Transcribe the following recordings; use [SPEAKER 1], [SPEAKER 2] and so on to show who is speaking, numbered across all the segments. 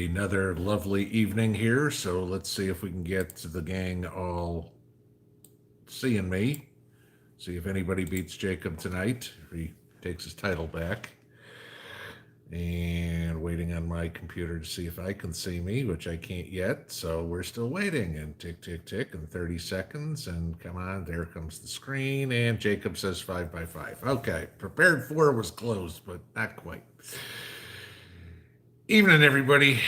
[SPEAKER 1] Another lovely evening here. So let's see if we can get the gang all seeing me. See if anybody beats Jacob tonight. If he takes his title back. And waiting on my computer to see if I can see me, which I can't yet. So we're still waiting. And tick, tick, tick, and 30 seconds. And come on, there comes the screen. And Jacob says 5x5. Okay, prepared for was closed, but not quite. Evening, everybody.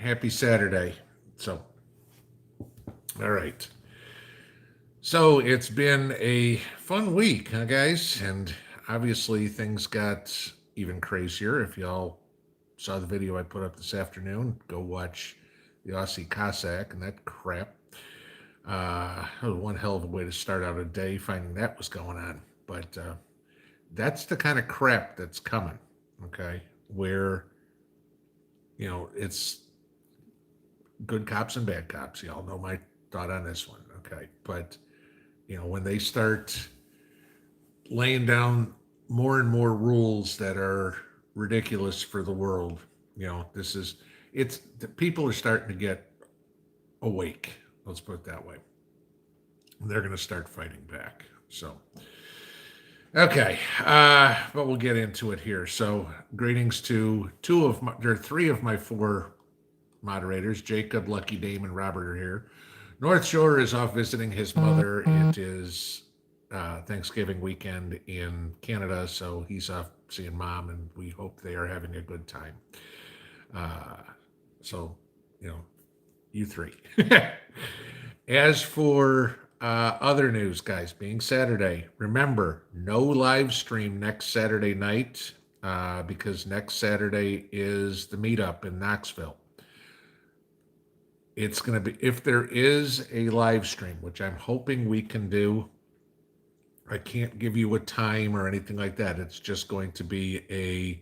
[SPEAKER 1] Happy Saturday. So, all right. So it's been a fun week, huh, guys? And obviously things got even crazier. If y'all saw the video I put up this afternoon, go watch the Aussie Cossack and that crap. That was one hell of a way to start out a day, finding that was going on. But that's the kind of crap that's coming, okay? Where, it's good cops and bad cops. Y'all know my thought on this one, okay? But, when they start laying down more and more rules that are ridiculous for the world, people are starting to get awake. Let's put it that way. They're going to start fighting back. So, okay, but we'll get into it here. So, greetings to three of my four moderators. Jacob, Lucky Dame, and Robert are here. North Shore is off visiting his mother. It is Thanksgiving weekend in Canada, so he's off seeing mom, and we hope they are having a good time. You three. As for other news, guys, being Saturday, remember, no live stream next Saturday night because next Saturday is the Meetup in Knoxville. It's going to be, if there is a live stream, which I'm hoping we can do, I can't give you a time or anything like that. It's just going to be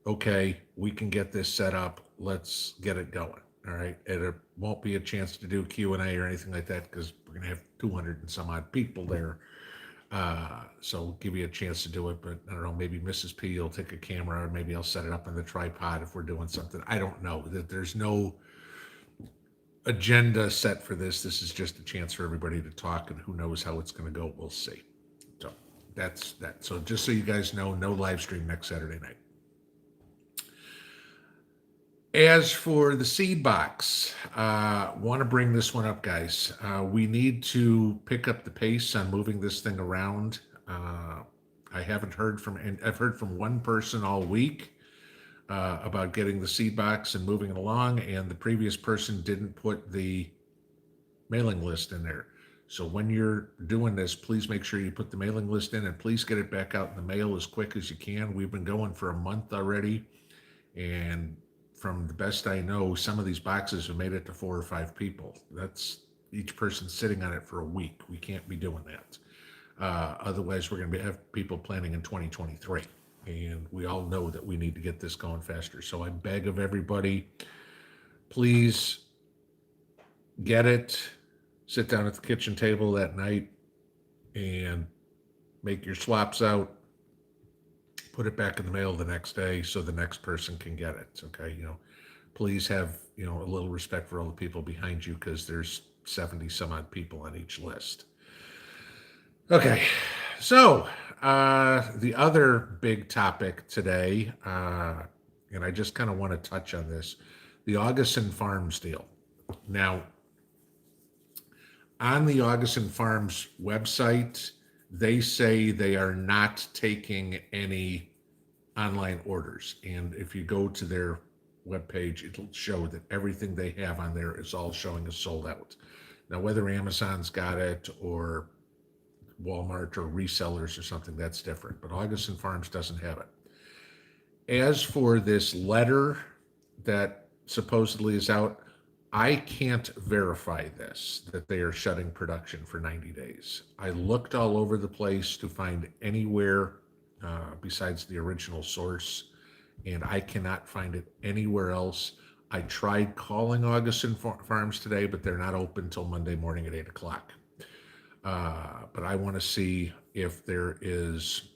[SPEAKER 1] okay, we can get this set up. Let's get it going. All right. It won't be a chance to do Q&A or anything like that because we're going to have 200 and some odd people there. So we'll give you a chance to do it. But I don't know, maybe Mrs. P will take a camera or maybe I'll set it up on the tripod if we're doing something. I don't know. There's no agenda set for this. This is just a chance for everybody to talk, and who knows how it's going to go. We'll see. So that's that. So just so you guys know, no live stream next Saturday night. As for the seed box, want to bring this one up, guys. We need to pick up the pace on moving this thing around. I haven't heard from, and I've heard from one person all week about getting the seed box and moving it along, and the previous person didn't put the mailing list in there. So when you're doing this, please make sure you put the mailing list in, and please get it back out in the mail as quick as you can. We've been going for a month already, and from the best I know, some of these boxes have made it to 4 or 5 people. That's each person sitting on it for a week. We can't be doing that. Otherwise, we're going to have people planning in 2023. And we all know that we need to get this going faster. So I beg of everybody, please get it, sit down at the kitchen table that night and make your swaps out, put it back in the mail the next day so the next person can get it. Okay. Please have, a little respect for all the people behind you because there's 70 some odd people on each list. Okay. So, the other big topic today, and I just kind of want to touch on this, the Auguston Farms deal. Now, on the Auguston Farms website, they say they are not taking any online orders. And if you go to their webpage, it'll show that everything they have on there is all showing as sold out. Now, whether Amazon's got it or Walmart or resellers or something, that's different. But Auguston Farms doesn't have it. As for this letter that supposedly is out, I can't verify this, that they are shutting production for 90 days. I looked all over the place to find anywhere besides the original source, and I cannot find it anywhere else. I tried calling Auguston Farms today, but they're not open until Monday morning at 8 o'clock. But I want to see if there is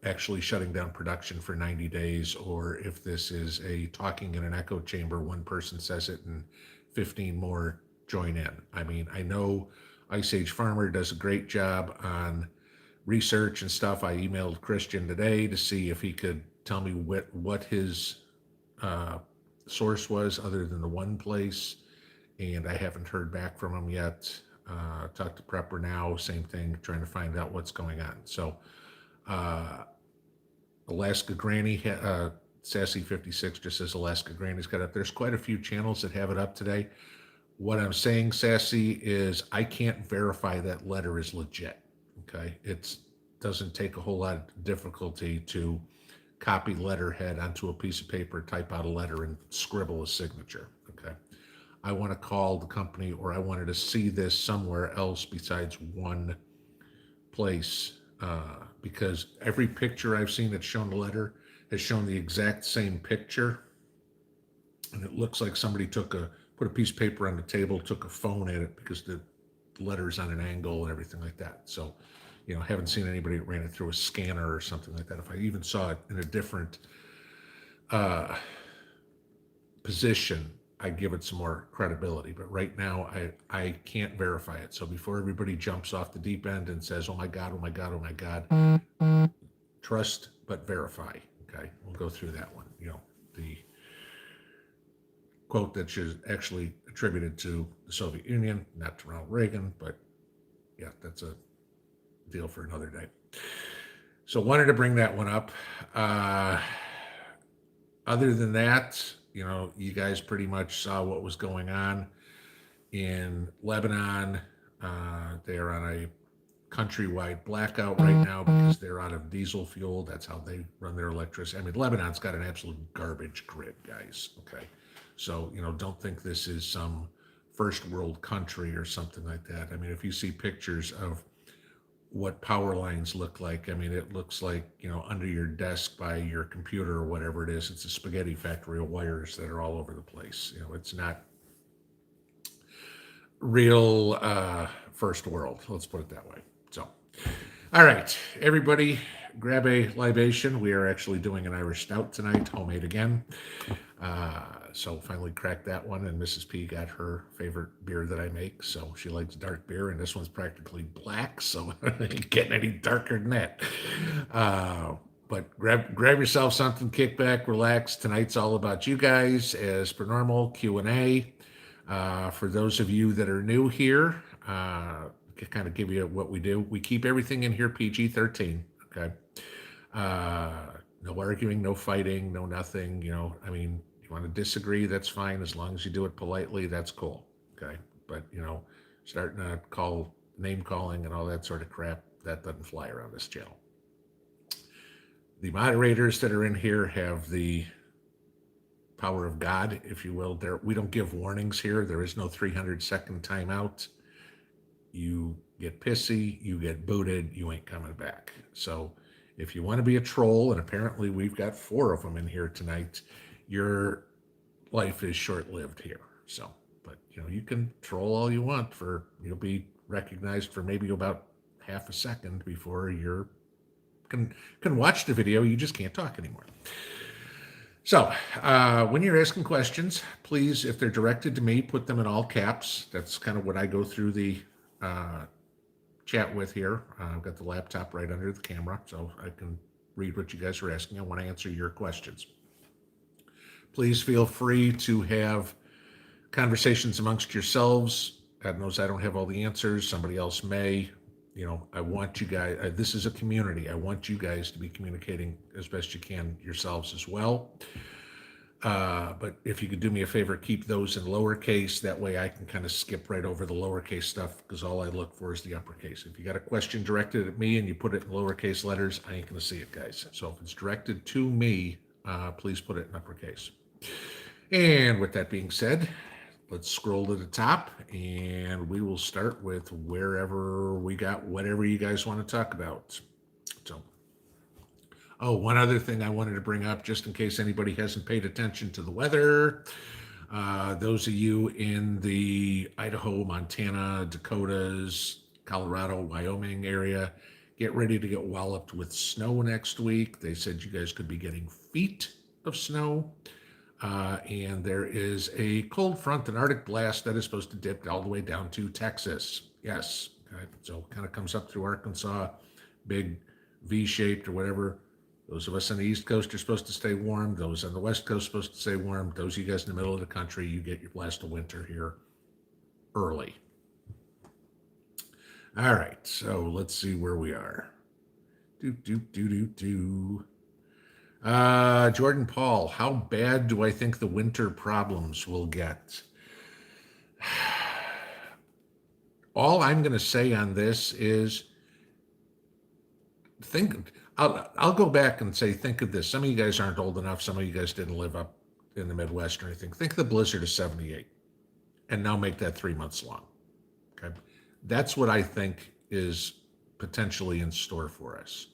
[SPEAKER 1] actually shutting down production for 90 days, or if this is a talking in an echo chamber. One person says it and 15 more join in. I mean, I know Ice Age Farmer does a great job on research and stuff. I emailed Christian today to see if he could tell me what his uh, source was other than the one place, and I haven't heard back from him yet. Talked to Prepper now, same thing, trying to find out what's going on. So, Alaska Granny, Sassy 56 just says Alaska Granny's got it up. There's quite a few channels that have it up today. What I'm saying, Sassy, is I can't verify that letter is legit. Okay, it doesn't take a whole lot of difficulty to copy letterhead onto a piece of paper, type out a letter, and scribble a signature. Okay, I want to call the company, or I wanted to see this somewhere else besides one place, because every picture I've seen that's shown the letter has shown the exact same picture, and it looks like somebody put a piece of paper on the table, took a phone at it because the letter's on an angle and everything like that. So, I haven't seen anybody that ran it through a scanner or something like that. If I even saw it in a different position, I give it some more credibility. But right now, I can't verify it. So before everybody jumps off the deep end and says, "Oh my God, oh my God, oh my God," trust but verify. Okay, we'll go through that one. The quote that is actually attributed to the Soviet Union, not to Ronald Reagan, but yeah, that's a deal for another day. So wanted to bring that one up. Other than that, you guys pretty much saw what was going on in Lebanon. They are on a countrywide blackout right now because they're out of diesel fuel. That's how they run their electricity. I mean, Lebanon's got an absolute garbage grid, guys. Okay. So, don't think this is some first world country or something like that. I mean, if you see pictures of what power lines look like, I mean, it looks like, under your desk by your computer or whatever it is, it's a spaghetti factory of wires that are all over the place. It's not real first world. Let's put it that way. So, all right, everybody, grab a libation. We are actually doing an Irish Stout tonight, homemade again. So finally cracked that one, and Mrs. P got her favorite beer that I make. So she likes dark beer, and this one's practically black, so it ain't getting any darker than that. But grab yourself something, kick back, relax. Tonight's all about you guys, as per normal, Q&A. For those of you that are new here, to kind of give you what we do. We keep everything in here PG-13, okay? No arguing, no fighting, no nothing, I mean, you want to disagree, that's fine. As long as you do it politely, that's cool, okay? But, starting to name calling and all that sort of crap, that doesn't fly around this channel. The moderators that are in here have the power of God, if you will. We don't give warnings here. There is no 300-second timeout. You get pissy, you get booted, you ain't coming back. So if you want to be a troll, and apparently we've got 4 of them in here tonight, your life is short-lived here. So, but you can troll all you want, you'll be recognized for maybe about half a second before you can watch the video. You just can't talk anymore. So when you're asking questions, please, if they're directed to me, put them in all caps. That's kind of what I go through the chat with here. I've got the laptop right under the camera, so I can read what you guys are asking. I want to answer your questions. Please feel free to have conversations amongst yourselves. God knows I don't have all the answers. Somebody else may. I want you guys, this is a community. I want you guys to be communicating as best you can yourselves as well. But if you could do me a favor, keep those in lowercase. That way I can kind of skip right over the lowercase stuff, because all I look for is the uppercase. If you got a question directed at me and you put it in lowercase letters, I ain't going to see it, guys. So if it's directed to me, please put it in uppercase. And with that being said, let's scroll to the top, and we will start with wherever we got whatever you guys want to talk about. So, one other thing I wanted to bring up, just in case anybody hasn't paid attention to the weather. Those of you in the Idaho, Montana, Dakotas, Colorado, Wyoming area, Get ready to get walloped with snow next week. They said you guys could be getting feet of snow. And there is a cold front, an Arctic blast that is supposed to dip all the way down to Texas. Yes. So kind of comes up through Arkansas, big V-shaped or whatever. Those of us on the East Coast are supposed to stay warm. Those on the West Coast are supposed to stay warm. Those of you guys in the middle of the country, you get your blast of winter here early. All right, so let's see where we are. Jordan Paul, how bad do I think the winter problems will get? All I'm going to say on this is I'll go back and say, think of this. Some of you guys aren't old enough. Some of you guys didn't live up in the Midwest or anything. Think of the blizzard of 78 and now make that 3 months long. Okay. That's what I think is potentially in store for us,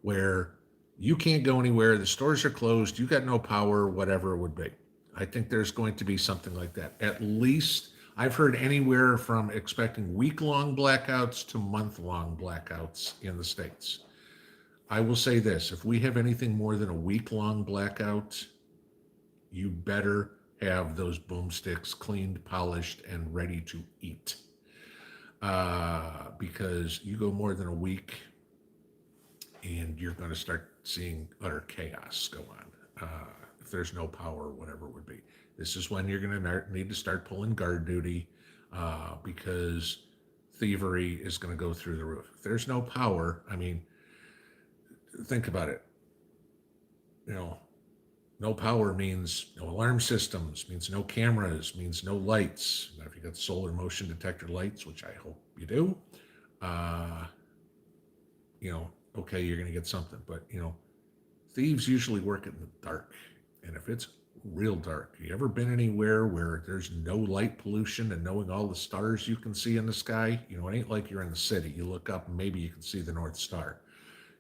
[SPEAKER 1] where you can't go anywhere. The stores are closed. You got no power, whatever it would be. I think there's going to be something like that. At least I've heard anywhere from expecting week-long blackouts to month-long blackouts in the States. I will say this, if we have anything more than a week-long blackout, you better have those boomsticks cleaned, polished, and ready to eat. Because you go more than a week and you're going to start seeing utter chaos go on. If there's no power, whatever it would be. This is when you're going to need to start pulling guard duty because thievery is going to go through the roof. If there's no power, I mean, think about it. You know, no power means no alarm systems, means no cameras, means no lights. Now, if you got solar motion detector lights, which I hope you do, you know, okay, you're going to get something. But, you know, thieves usually work in the dark. And if it's real dark, you ever been anywhere where there's no light pollution and knowing all the stars you can see in the sky? You know, it ain't like you're in the city. You look up and maybe you can see the North Star.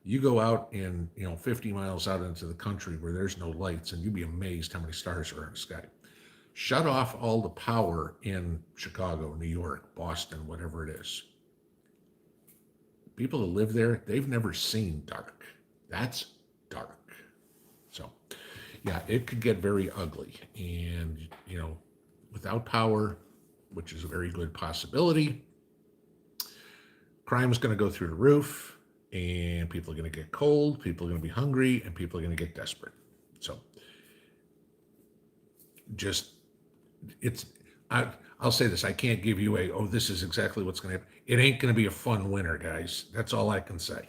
[SPEAKER 1] You go out in, 50 miles out into the country where there's no lights and you'd be amazed how many stars are in the sky. Shut off all the power in Chicago, New York, Boston, whatever it is. People that live there, they've never seen dark. That's dark. So, yeah, it could get very ugly. And, without power, which is a very good possibility, crime is going to go through the roof. And people are going to get cold, people are going to be hungry, and people are going to get desperate. So, I'll say this, I can't give you this is exactly what's going to happen. It ain't going to be a fun winter, guys. That's all I can say.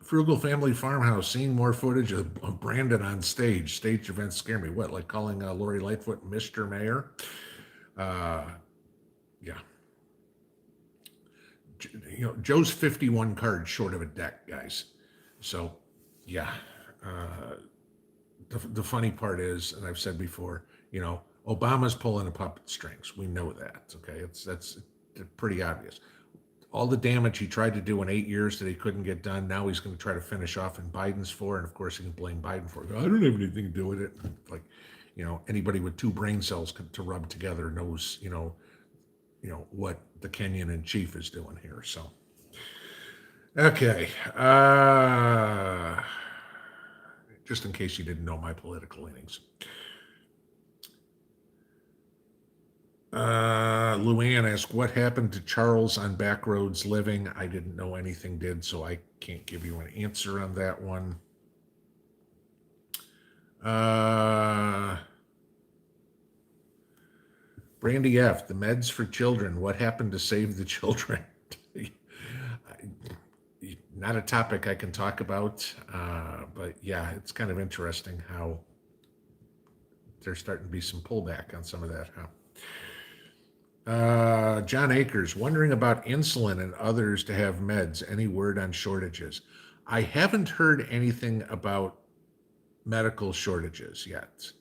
[SPEAKER 1] Frugal Family Farmhouse, seeing more footage of Brandon on stage. Stage events scare me. What, like calling Lori Lightfoot Mr. Mayor? Yeah. Joe's 51 cards short of a deck, guys. So, yeah. The funny part is, and I've said before, Obama's pulling the puppet strings. We know that, okay? That's pretty obvious. All the damage he tried to do in 8 years that he couldn't get done, now he's going to try to finish off in Biden's for, and of course he can blame Biden for it. I don't have anything to do with it. Like, anybody with two brain cells to rub together knows, what the Kenyan in chief is doing here. So, okay. Just in case you didn't know my political leanings. Luann asked, what happened to Charles on Backroads Living? I didn't know anything did, so I can't give you an answer on that one. Brandy F., the meds for children. What happened to save the children? Not a topic I can talk about, but yeah, it's kind of interesting how there's starting to be some pullback on some of that, huh? John Akers, wondering about insulin and others to have meds. Any word on shortages? I haven't heard anything about medical shortages yet.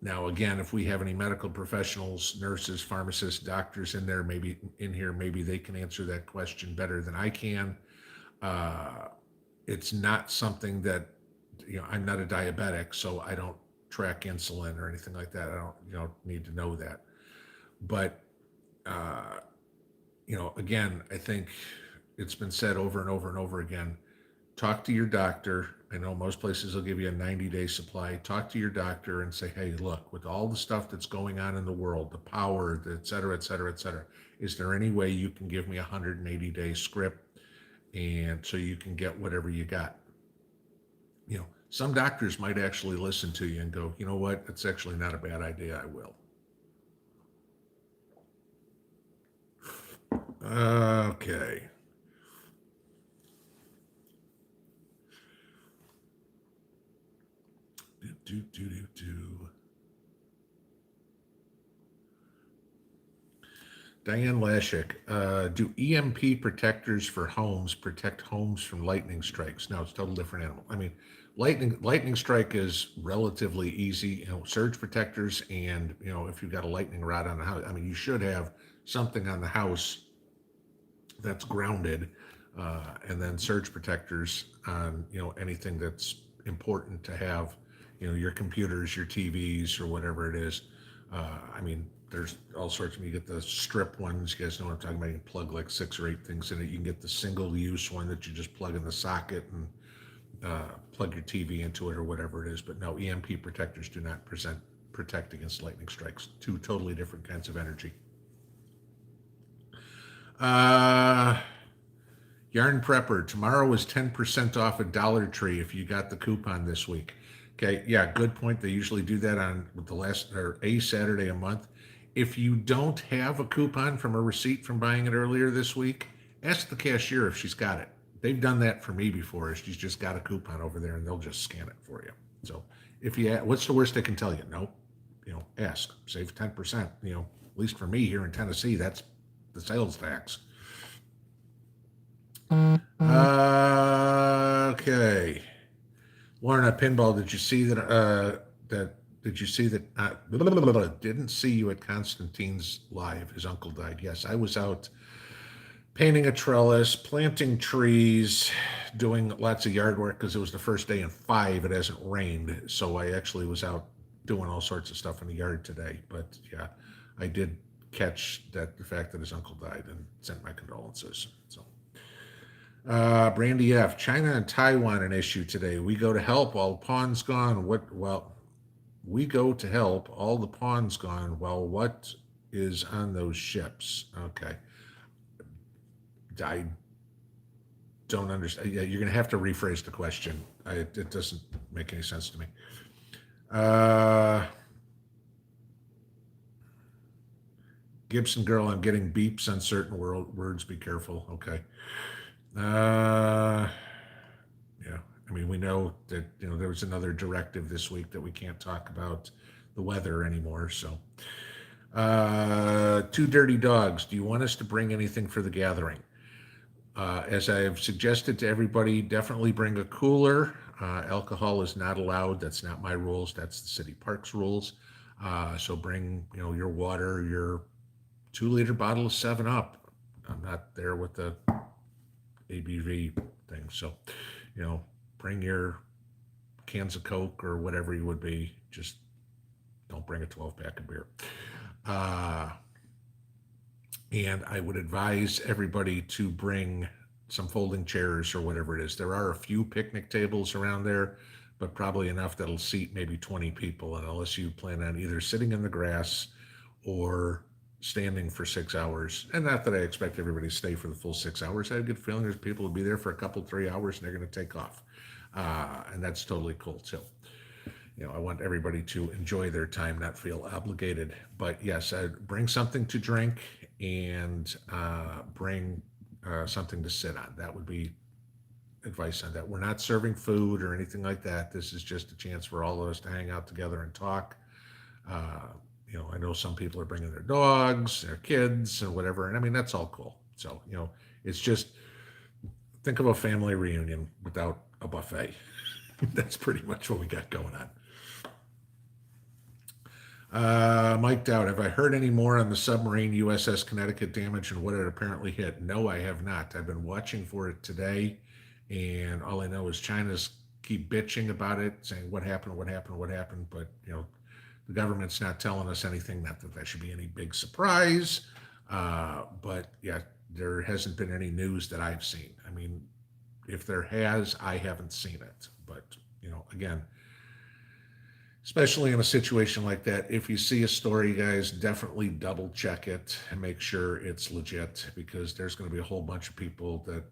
[SPEAKER 1] Now, again, if we have any medical professionals, nurses, pharmacists, doctors in there, maybe they can answer that question better than I can. It's not something that, I'm not a diabetic, so I don't track insulin or anything like that. I don't, need to know that. But uh, again, I think it's been said over and over and over again. Talk to your doctor. I know most places will give you a 90-day supply. Talk to your doctor and say, hey, look, with all the stuff that's going on in the world, the power, et cetera, et cetera, et cetera, is there any way you can give me a 180-day script and so you can get whatever you got? Some doctors might actually listen to you and go, you know what, it's actually not a bad idea. I will. Okay. Do. Diane Lashik, do EMP protectors for homes protect homes from lightning strikes? No, it's a total different animal. I mean, lightning strike is relatively easy. Surge protectors, and if you've got a lightning rod on the house, I mean, you should have something on the house that's grounded, and then surge protectors on anything that's important to have, your computers, your TVs, or whatever it is. I mean, there's all sorts of, you get the strip ones, you guys know what I'm talking about. You can plug like 6 or 8 things in it. You can get the single use one that you just plug in the socket and plug your TV into it or whatever it is. But no, EMP protectors do not protect against lightning strikes. 2 totally different kinds of energy. Yarn Prepper, tomorrow is 10% off at Dollar Tree if you got the coupon this week. Okay, yeah, good point. They usually do that on the last or a Saturday a month. If you don't have a coupon from a receipt from buying it earlier this week, ask the cashier if she's got it. They've done that for me before. She's just got a coupon over there and they'll just scan it for you. So what's the worst they can tell you? Nope. Ask. Save 10%. At least for me here in Tennessee, that's the sales tax. Okay. Lorna Pinball, did you see that? Did you see that? Didn't see you at Constantine's live. His uncle died. Yes, I was out painting a trellis, planting trees, doing lots of yard work because it was the first day in 5. It hasn't rained, so I actually was out doing all sorts of stuff in the yard today. But yeah, I did catch the fact that his uncle died and sent my condolences. So. Brandy F. China and Taiwan an issue today. We go to help, all the pawns gone. We go to help, all the pawns gone. Well, what is on those ships? Okay. I don't understand. Yeah, you're going to have to rephrase the question. It doesn't make any sense to me. Gibson girl, I'm getting beeps on certain words. Be careful. Okay. Yeah, I mean, we know that there was another directive this week that we can't talk about the weather anymore. So, 2 dirty dogs. Do you want us to bring anything for the gathering? As I have suggested to everybody, definitely bring a cooler. Alcohol is not allowed. That's not my rules. That's the city parks rules. So bring your water, your 2-liter bottle of 7-Up. I'm not there with the ABV thing. So, bring your cans of Coke or whatever you would be. Just don't bring a 12-pack of beer. And I would advise everybody to bring some folding chairs or whatever it is. There are a few picnic tables around there, but probably enough that'll seat maybe 20 people. And unless you plan on either sitting in the grass or standing for 6 hours, and not that I expect everybody to stay for the full 6 hours. I have a good feeling there's people who'll be there for a couple, 3 hours, and they're going to take off. And that's totally cool too. I want everybody to enjoy their time, not feel obligated. But yes, bring something to drink and bring something to sit on. That would be advice on that. We're not serving food or anything like that. This is just a chance for all of us to hang out together and talk. I know some people are bringing their dogs, their kids, and whatever. And I mean, that's all cool. So, it's just, think of a family reunion without a buffet. That's pretty much what we got going on. Mike Dowd, have I heard any more on the submarine USS Connecticut damage and what it apparently hit? No, I have not. I've been watching for it today, and all I know is China's keep bitching about it, saying what happened, but the government's not telling us anything. Not that should be any big surprise. But yeah, there hasn't been any news that I've seen. I mean, if there has, I haven't seen it. But, again, especially in a situation like that, if you see a story, guys, definitely double check it and make sure it's legit, because there's going to be a whole bunch of people that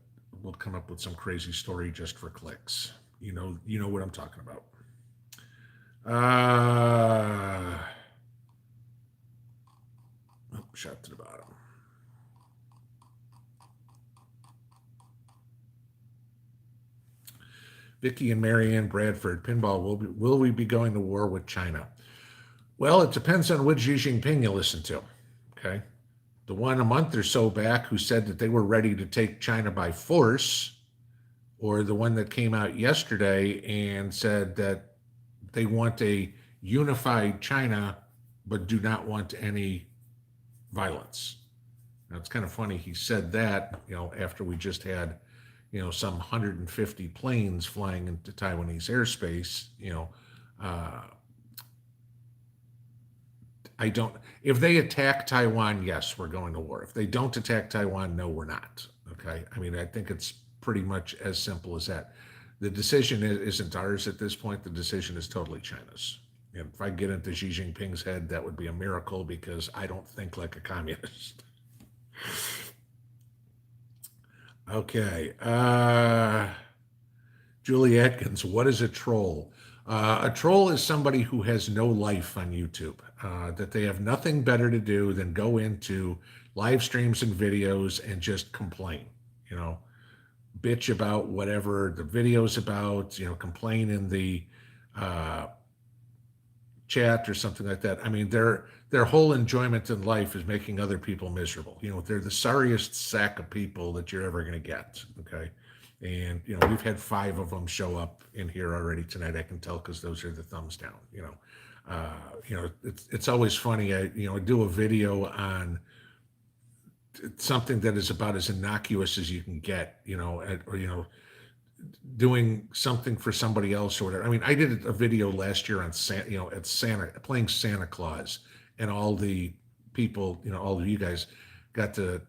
[SPEAKER 1] will come up with some crazy story just for clicks. You know what I'm talking about. Shot to the bottom. Vicky and Marianne Bradford, pinball, will we be going to war with China? Well, it depends on which Xi Jinping you listen to. Okay. The one a month or so back who said that they were ready to take China by force, or the one that came out yesterday and said that they want a unified China but do not want any violence. Now, it's kind of funny he said that, after we just had, some 150 planes flying into Taiwanese airspace. I don't, if they attack Taiwan, yes, we're going to war. If they don't attack Taiwan, no, we're not. Okay. I mean, I think it's pretty much as simple as that. The decision isn't ours at this point. The decision is totally China's. And if I get into Xi Jinping's head, that would be a miracle, because I don't think like a communist. Okay. Julie Atkins, what is a troll? A troll is somebody who has no life on YouTube, that they have nothing better to do than go into live streams and videos and just complain, bitch about whatever the video's about, complain in the chat or something like that. I mean, their whole enjoyment in life is making other people miserable. They're the sorriest sack of people that you're ever going to get. Okay. And, we've had 5 of them show up in here already tonight. I can tell, because those are the thumbs down. It's always funny. I do a video on something that is about as innocuous as you can get, or doing something for somebody else or whatever. I mean, I did a video last year on Santa, playing Santa Claus, and all the people, all of you guys got to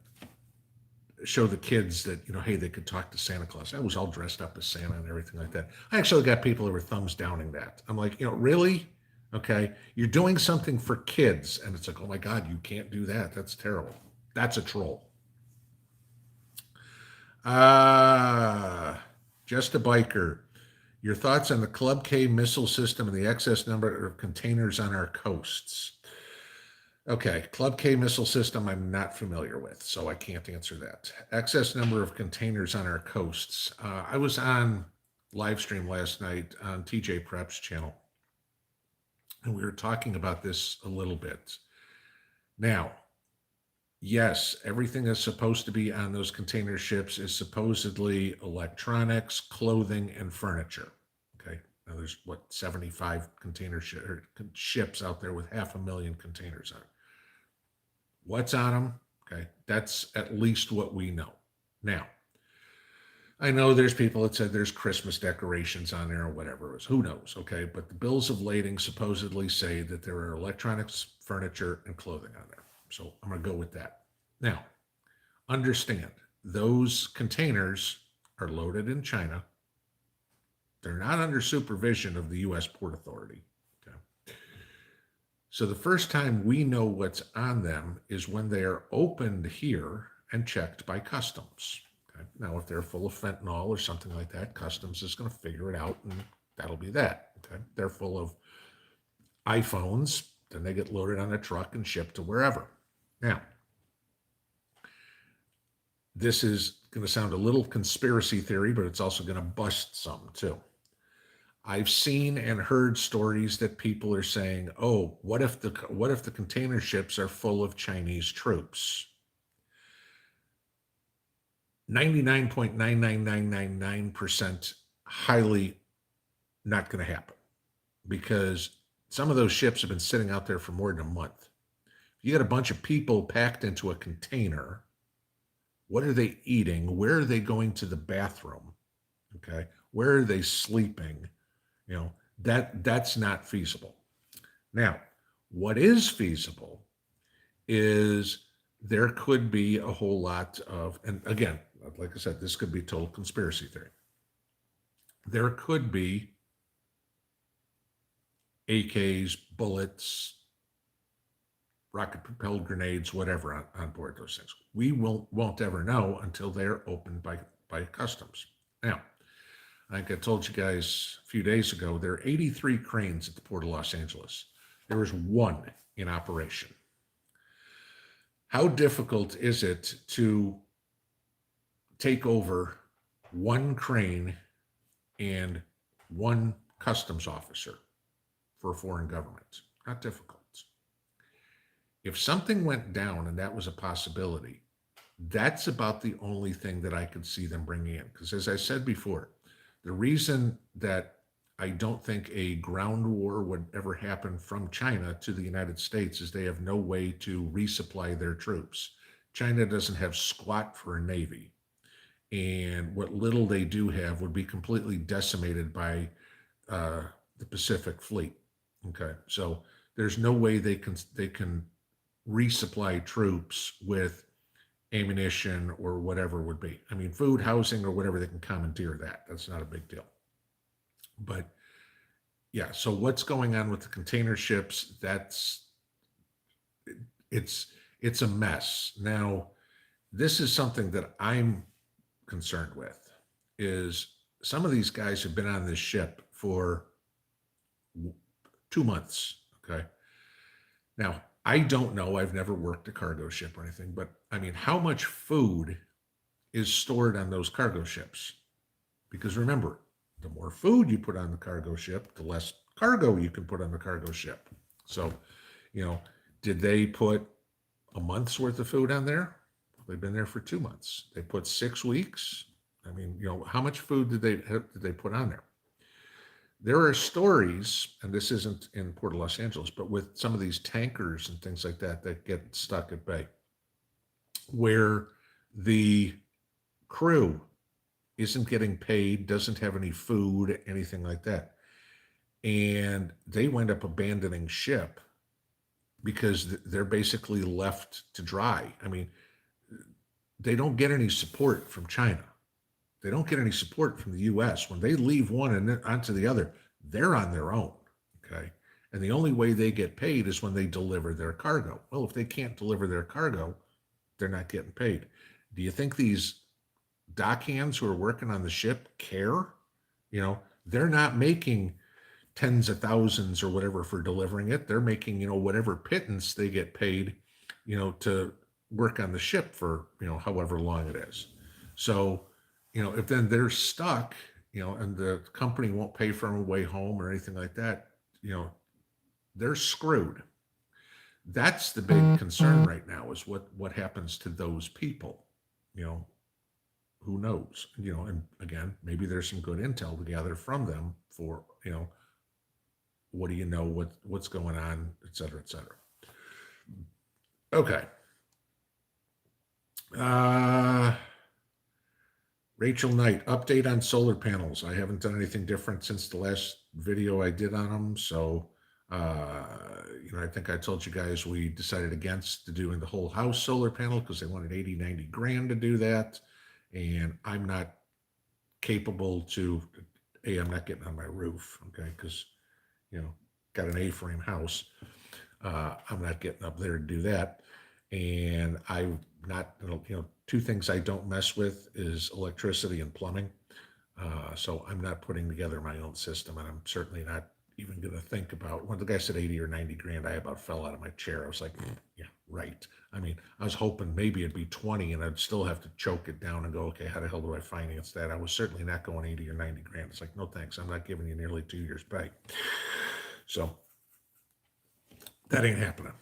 [SPEAKER 1] show the kids that, hey, they could talk to Santa Claus. I was all dressed up as Santa and everything like that. I actually got people who were thumbs downing that. I'm like, really? Okay. You're doing something for kids. And it's like, oh my God, you can't do that. That's terrible. That's a troll. Just a biker. Your thoughts on the Club K missile system and the excess number of containers on our coasts? Okay, Club K missile system I'm not familiar with, so I can't answer that. Excess number of containers on our coasts. I was on live stream last night on TJ Prep's channel, and we were talking about this a little bit. Now, yes, everything that's supposed to be on those container ships is supposedly electronics, clothing, and furniture. Okay. Now there's 75 container ships out there with 500,000 containers on it. What's on them? Okay. That's at least what we know. Now, I know there's people that said there's Christmas decorations on there or whatever it was. Who knows? Okay. But the bills of lading supposedly say that there are electronics, furniture, and clothing on there. So I'm going to go with that. Now, understand, those containers are loaded in China. They're not under supervision of the U.S. Port Authority. Okay. So the first time we know what's on them is when they are opened here and checked by customs. Okay. Now, if they're full of fentanyl or something like that, customs is going to figure it out, and that'll be that. Okay. They're full of iPhones, then they get loaded on a truck and shipped to wherever. Now, this is going to sound a little conspiracy theory, but it's also going to bust some too. I've seen and heard stories that people are saying, "Oh, what if the container ships are full of Chinese troops?" 99.99999% highly not going to happen, because some of those ships have been sitting out there for more than a month. You got a bunch of people packed into a container. What are they eating? Where are they going to the bathroom? Okay. Where are they sleeping? That's not feasible. Now, what is feasible is there could be a whole lot of, and again, like I said, this could be total conspiracy theory. There could be AKs, bullets, rocket-propelled grenades, whatever on board those things. We won't ever know until they're opened by customs. Now, like I told you guys a few days ago, there are 83 cranes at the Port of Los Angeles. There is one in operation. How difficult is it to take over one crane and one customs officer for a foreign government? Not difficult. If something went down and that was a possibility, that's about the only thing that I could see them bringing in. Because as I said before, the reason that I don't think a ground war would ever happen from China to the United States is they have no way to resupply their troops. China doesn't have squat for a navy. And what little they do have would be completely decimated by the Pacific Fleet. Okay, so there's no way they can resupply troops with ammunition or whatever would be. I mean, food, housing, or whatever, they can commandeer that. That's not a big deal. But yeah, so what's going on with the container ships? It's a mess. Now, this is something that I'm concerned with, is some of these guys have been on this ship for 2 months, okay? Now, I don't know, I've never worked a cargo ship or anything, but I mean, how much food is stored on those cargo ships? Because remember, the more food you put on the cargo ship, the less cargo you can put on the cargo ship. So, did they put a month's worth of food on there? They've been there for 2 months. They put 6 weeks. I mean, how much food did they put on there? There are stories, and this isn't in Port of Los Angeles, but with some of these tankers and things like that get stuck at bay, where the crew isn't getting paid, doesn't have any food, anything like that. And they wind up abandoning ship because they're basically left to dry. I mean, they don't get any support from China. They don't get any support from the U.S. When they leave one and then onto the other, they're on their own, okay? And the only way they get paid is when they deliver their cargo. Well, if they can't deliver their cargo, they're not getting paid. Do you think these dockhands who are working on the ship care? They're not making tens of thousands or whatever for delivering it. They're making, whatever pittance they get paid, to work on the ship for, however long it is. So, if then they're stuck, and the company won't pay for them away home or anything like that, they're screwed. That's the big concern right now, is what happens to those people. Who knows? And again, maybe there's some good intel to gather from them for, what do you know, what's going on, et cetera, et cetera. Okay. Rachel Knight, update on solar panels. I haven't done anything different since the last video I did on them. So, I think I told you guys we decided against doing the whole house solar panel because they wanted 80, 90 grand to do that. And I'm not capable to, I'm not getting on my roof, okay? Because, got an A-frame house. I'm not getting up there to do that. And I'm not, two things I don't mess with is electricity and plumbing. So I'm not putting together my own system, and I'm certainly not even going to think about, when the guy said 80 or 90 grand, I about fell out of my chair. I was like, yeah, right. I mean, I was hoping maybe it'd be 20 and I'd still have to choke it down and go, okay, how the hell do I finance that? I was certainly not going 80 or 90 grand. It's like, no, thanks. I'm not giving you nearly 2 years pay. So that ain't happening.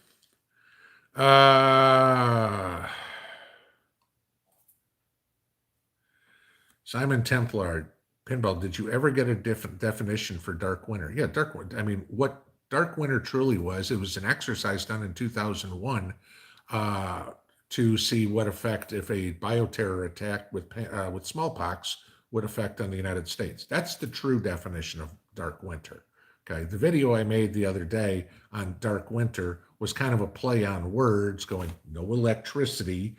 [SPEAKER 1] Simon Templar, Pinball, did you ever get a different definition for dark winter? Yeah, dark winter. I mean, what dark winter truly was, it was an exercise done in 2001 to see what effect if a bioterror attack with smallpox would affect on the United States. That's the true definition of dark winter. Okay, the video I made the other day on dark winter was kind of a play on words, going no electricity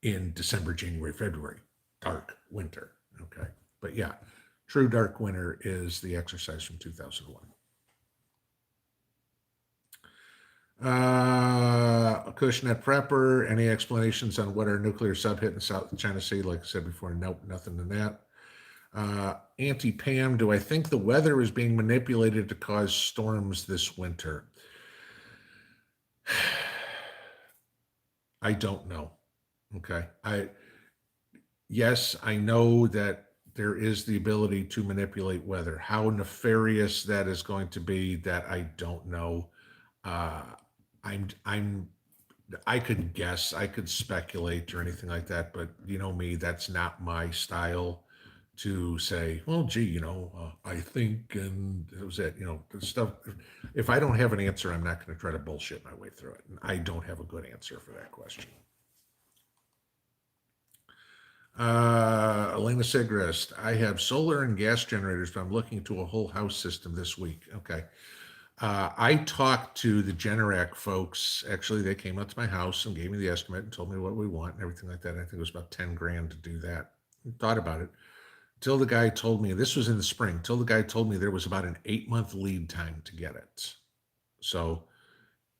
[SPEAKER 1] in December, January, February, dark winter. Okay, but yeah, true dark winter is the exercise from 2001. Cushnet Prepper, any explanations on what our nuclear sub hit in the South China Sea? Like I said before, nope, nothing in that. Auntie Pam, do I think the weather is being manipulated to cause storms this winter? I don't know. Okay. Yes, I know that there is the ability to manipulate weather. How nefarious that is going to be, that I don't know. Uh, I'm I could guess, I could speculate or anything like that, but you know me, that's not my style to say, well, gee, I think, and that was it, the stuff. If I don't have an answer, I'm not going to try to bullshit my way through it. And I don't have a good answer for that question. Elena Sigrist, I have solar and gas generators, but I'm looking to a whole house system this week. Okay. I talked to the Generac folks. Actually, they came out to my house and gave me the estimate and told me what we want and everything like that. I think it was about 10 grand to do that. I thought about it till the guy told me, this was in the spring, till the guy told me there was about an 8-month lead time to get it. So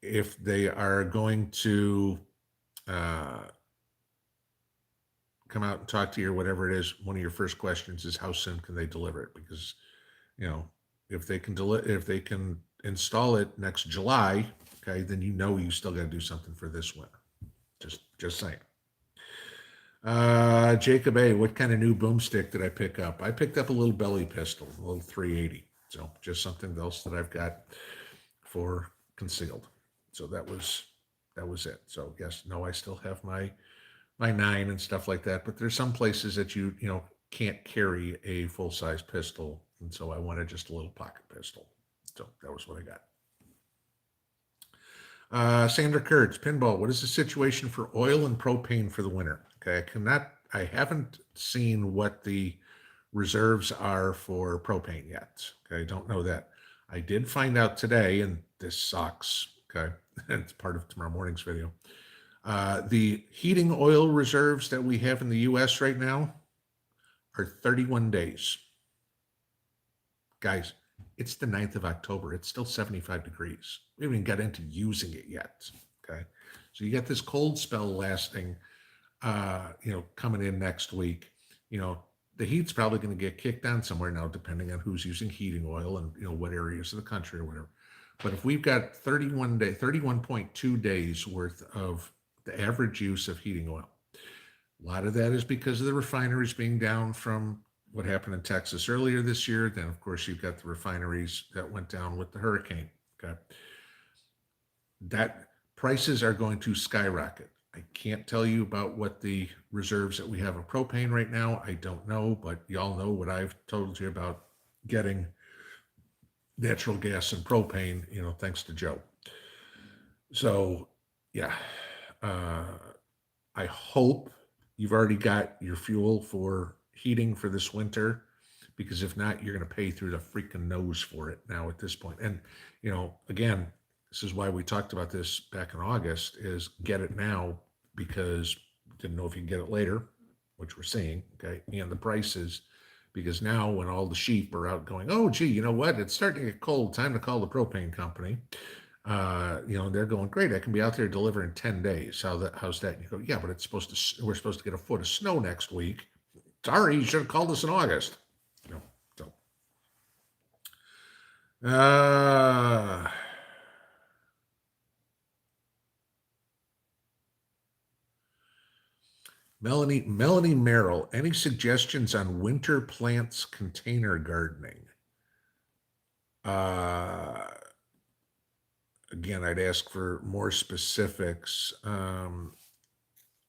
[SPEAKER 1] if they are going to come out and talk to you or whatever it is, one of your first questions is how soon can they deliver it? Because, if they can install it next July, okay, then you still got to do something for this winter. Just saying. Jacob A, what kind of new boomstick did I pick up? I picked up a little belly pistol, a little 380. So just something else that I've got for concealed. So that was it. So yes, no, I still have my 9 and stuff like that, but there's some places that you can't carry a full-size pistol, and so I wanted just a little pocket pistol. So that was what I got. Sandra Kurtz, Pinball, what is the situation for oil and propane for the winter? Okay, I haven't seen what the reserves are for propane yet. Okay, I don't know that. I did find out today, and this sucks, okay, it's part of tomorrow morning's video. The heating oil reserves that we have in the U.S. right now are 31 days. Guys, it's the 9th of October. It's still 75 degrees. We haven't even got into using it yet. Okay. So you got this cold spell lasting, coming in next week. The heat's probably going to get kicked on somewhere now, depending on who's using heating oil and, what areas of the country or whatever. But if we've got 31.2 days worth of the average use of heating oil, a lot of that is because of the refineries being down from what happened in Texas earlier this year. Then, of course, you've got the refineries that went down with the hurricane. Okay. That prices are going to skyrocket. I can't tell you about what the reserves that we have of propane right now. I don't know, but y'all know what I've told you about getting natural gas and propane, thanks to Joe. So, yeah, I hope you've already got your fuel for heating for this winter, because if not, you're going to pay through the freaking nose for it now at this point. And, again, this is why we talked about this back in August, is get it now, because didn't know if you can get it later, which we're seeing, okay, and the prices, because now when all the sheep are out going, oh, gee, you know what, it's starting to get cold, time to call the propane company. They're going, great, I can be out there delivering 10 days. How's that? And you go, yeah, but we're supposed to get a foot of snow next week. Sorry, you should have called us in August. Melanie Merrill, any suggestions on winter plants container gardening? Again, I'd ask for more specifics.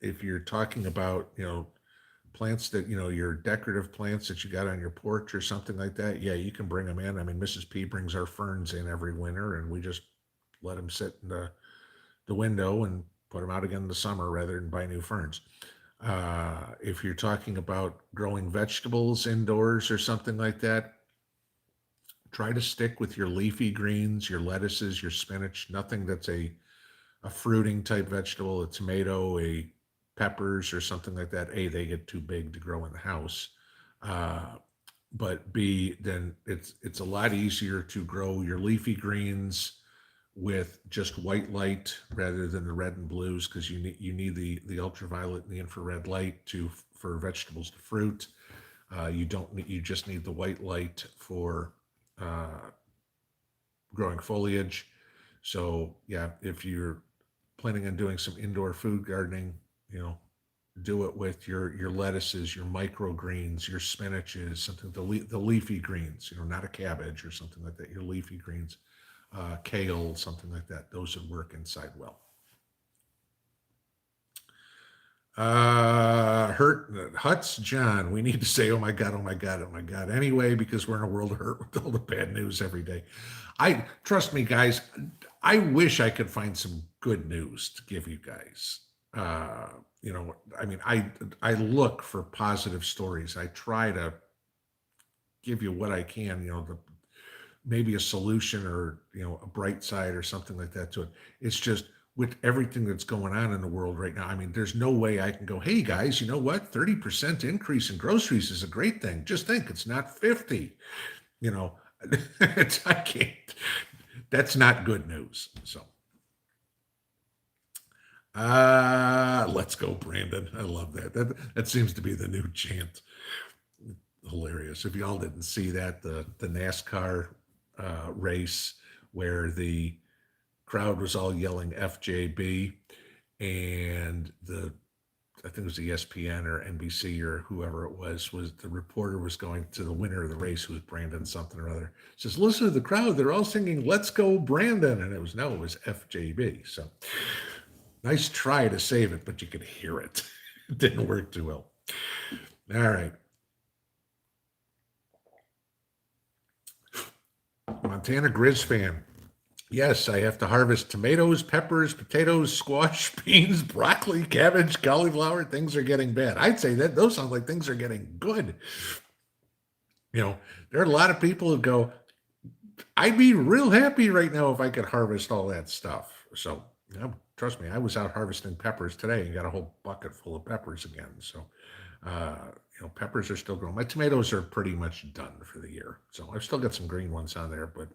[SPEAKER 1] If you're talking about, plants that, your decorative plants that you got on your porch or something like that, yeah, you can bring them in. I mean, Mrs. P brings our ferns in every winter, and we just let them sit in the window and put them out again in the summer rather than buy new ferns. If you're talking about growing vegetables indoors or something like that, Try to stick with your leafy greens, your lettuces, your spinach, nothing that's a fruiting type vegetable, a tomato, a peppers or something like that. A, they get too big to grow in the house. Uh, but B, then it's a lot easier to grow your leafy greens with just white light rather than the red and blues, because you need the ultraviolet and the infrared light to for vegetables to fruit. You don't need, you just need the white light for uh, growing foliage. So yeah, if you're planning on doing some indoor food gardening, you know, do it with your lettuces, your microgreens, your spinaches, something the leafy greens, you know, not a cabbage or something like that. Your leafy greens, kale, something like that. Those would work inside well. Huts John, we need to say, oh my God, oh my God, oh my God. Anyway, because we're in a world of hurt with all the bad news every day. I trust me, guys. I wish I could find some good news to give you guys. Uh, you know, I mean, I look for positive stories. I try to give you what I can. You know, maybe a solution or a bright side or something like that to it. It's just with everything that's going on in the world right now. I mean, there's no way I can go, hey guys, you know what? 30% increase in groceries is a great thing. Just think, it's not 50. You know, I can't. That's not good news. So, let's go, Brandon. I love that. That seems to be the new chant. Hilarious. If y'all didn't see that, the NASCAR race where the crowd was all yelling FJB, and I think it was ESPN or NBC or whoever it was the reporter was going to the winner of the race, who was Brandon something or other, says, listen to the crowd, they're all singing let's go Brandon, and it was FJB. So nice try to save it, but you could hear it. It didn't work too well. All right. Montana Grizz fan. Yes, I have to harvest tomatoes, peppers, potatoes, squash, beans, broccoli, cabbage, cauliflower. Things are getting bad. I'd say that those sound like things are getting good. You know, there are a lot of people who go, I'd be real happy right now if I could harvest all that stuff. So, trust me, I was out harvesting peppers today and got a whole bucket full of peppers again. So, peppers are still growing. My tomatoes are pretty much done for the year. So I've still got some green ones on there, but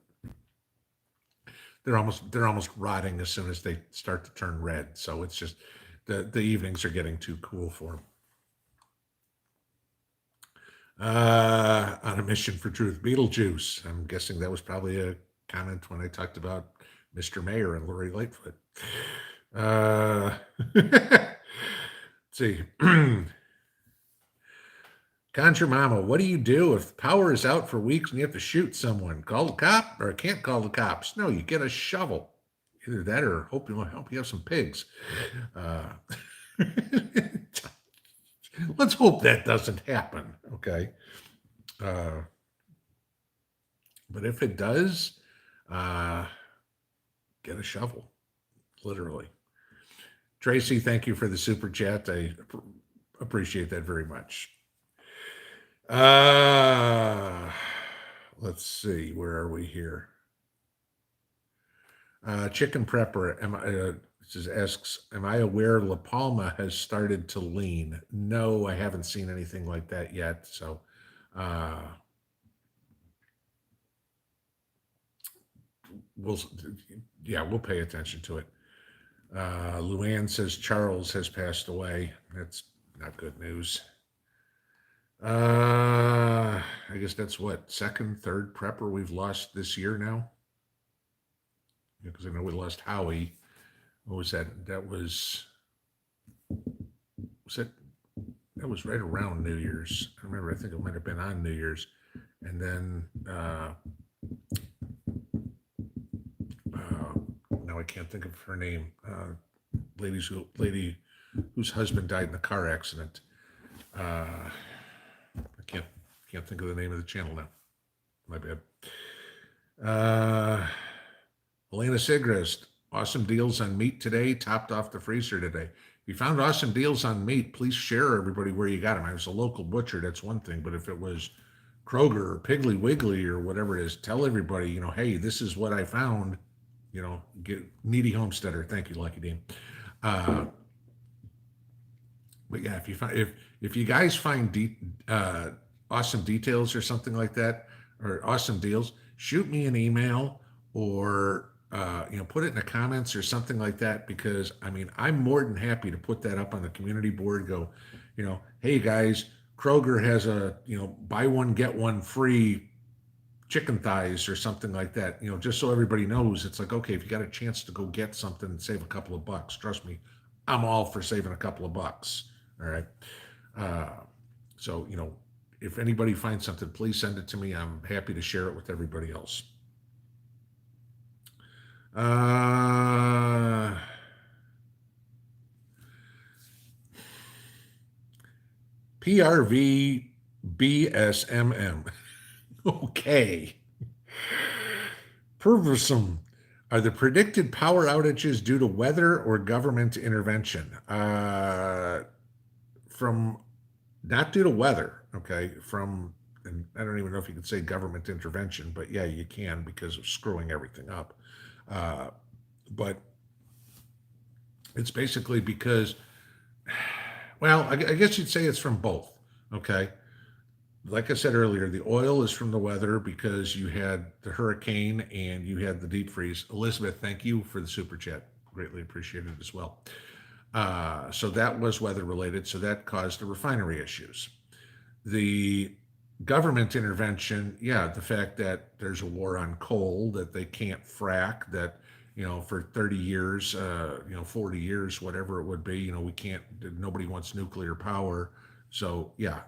[SPEAKER 1] they're almost rotting as soon as they start to turn red. So it's just the evenings are getting too cool for them. On a mission for truth, Beetlejuice. I'm guessing that was probably a comment when I talked about Mr. Mayor and Lori Lightfoot. Let's see. Contra Mama, what do you do if power is out for weeks and you have to shoot someone? Call the cop, or can't call the cops? No, you get a shovel. Either that or hope you have some pigs. Let's hope that doesn't happen. Okay. But if it does, get a shovel, literally. Tracy, thank you for the super chat. I appreciate that very much. Let's see, where are we here? Chicken Prepper asks, am I aware La Palma has started to lean? No, I haven't seen anything like that yet. So, we'll pay attention to it. Luann says Charles has passed away. That's not good news. I guess that's what, second, third prepper we've lost this year now. Because I know we lost Howie. What was that? That was right around New Year's. I remember, I think it might have been on New Year's. And then now I can't think of her name. Lady whose husband died in a car accident. I can't think of the name of the channel now. My bad. Elena Sigrist, awesome deals on meat today, topped off the freezer today. If you found awesome deals on meat, please share everybody where you got them. I was a local butcher, that's one thing, but if it was Kroger or Piggly Wiggly or whatever it is, tell everybody, hey, this is what I found. Get needy homesteader. Thank you, Lucky Dean. Uh, but yeah, if you guys find awesome details or something like that, or awesome deals, shoot me an email or put it in the comments or something like that. Because I mean, I'm more than happy to put that up on the community board. Go, hey guys, Kroger has a buy one get one free chicken thighs or something like that. Just so everybody knows, it's like, okay, if you got a chance to go get something and save a couple of bucks, trust me, I'm all for saving a couple of bucks. All right. Uh, so, if anybody finds something, please send it to me. I'm happy to share it with everybody else. PRV BSMM. Okay. Perversum. Are the predicted power outages due to weather or government intervention? From not due to weather, okay, and I don't even know if you could say government intervention, but yeah, you can because of screwing everything up. But it's basically because, well, I guess you'd say it's from both, okay? Like I said earlier, the oil is from the weather because you had the hurricane and you had the deep freeze. Elizabeth, thank you for the super chat. Greatly appreciated as well. So that was weather related. So that caused the refinery issues. The government intervention, yeah, the fact that there's a war on coal, that they can't frack, that, for 30 years, 40 years, whatever it would be, we can't, nobody wants nuclear power. So yeah,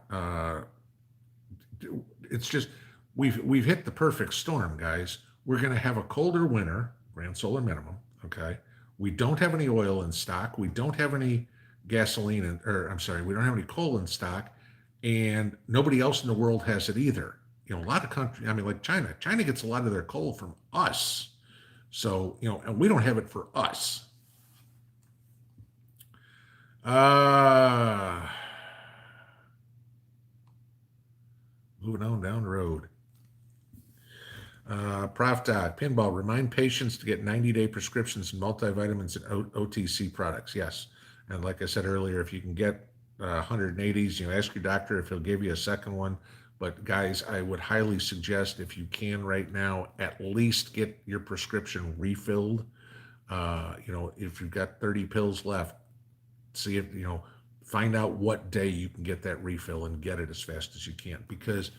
[SPEAKER 1] it's just, we've hit the perfect storm, guys. We're going to have a colder winter, grand solar minimum. Okay. We don't have any oil in stock. We don't have any gasoline, we don't have any coal in stock, and nobody else in the world has it either. A lot of countries, I mean, like China gets a lot of their coal from us. So, and we don't have it for us. Moving on down the road. Prof. Doc, Pinball, remind patients to get 90-day prescriptions and multivitamins and OTC products. Yes. And like I said earlier, if you can get 180s, ask your doctor if he'll give you a second one. But guys, I would highly suggest, if you can right now, at least get your prescription refilled. If you've got 30 pills left, see if, find out what day you can get that refill and get it as fast as you can. Because